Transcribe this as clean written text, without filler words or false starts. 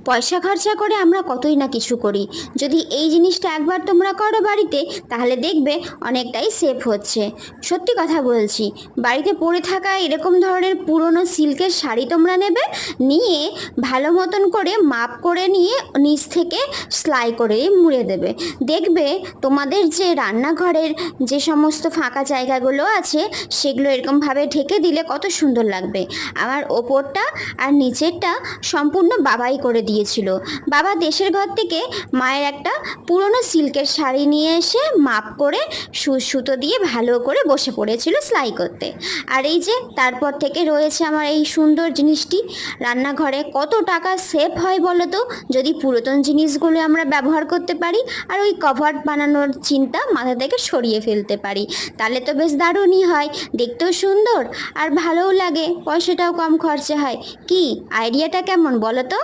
পয়সা খরচা করে আমরা কতই না কিছু করি। যদি এই জিনিসটা একবার তোমরা করো বাড়িতে, তাহলে দেখবে অনেকটাই সেফ হচ্ছে। সত্যি কথা বলছি, বাড়িতে পরে থাকা এরকম ধরনের পুরনো সিল্কের শাড়ি তোমরা নেবে, নিয়ে ভালো মতন করে মাপ করে নিয়ে নিচ থেকে সেলাই করে মুড়ে দেবে। দেখবে তোমাদের যে রান্নাঘরের যে সমস্ত ফাঁকা জায়গাগুলো আছে সেগুলো এরকমভাবে ঢেকে দিলে কত সুন্দর লাগবে। আমার ওপরটা আর নিচেরটা সম্পূর্ণ বাবাই করে দিয়েছিল। বাবা দেশের ঘর থেকে মায়ের একটা পুরনো সিল্কের শাড়ি নিয়ে এসে মাপ করে সুতো দিয়ে ভালো করে বসে পড়েছিল সেলাই করতে। আর এই যে তারপর থেকে রয়েছে আমার এই সুন্দর জিনিসটি। রান্নাঘরে কত টাকা সেভ হয় বলো তো, যদি পুরাতন জিনিসগুলো আমরা ব্যবহার করতে পারি আর ওই কভার বানানোর চিন্তা মাথা থেকে সরিয়ে ফেলতে পারি, তাহলে তো বেশ দারুণই হয়, দেখতেও সুন্দর আর ভালোও লাগে, পয়সাটাও কম খরচা হয়। কি আইডিয়াটা কেমন বলো তো?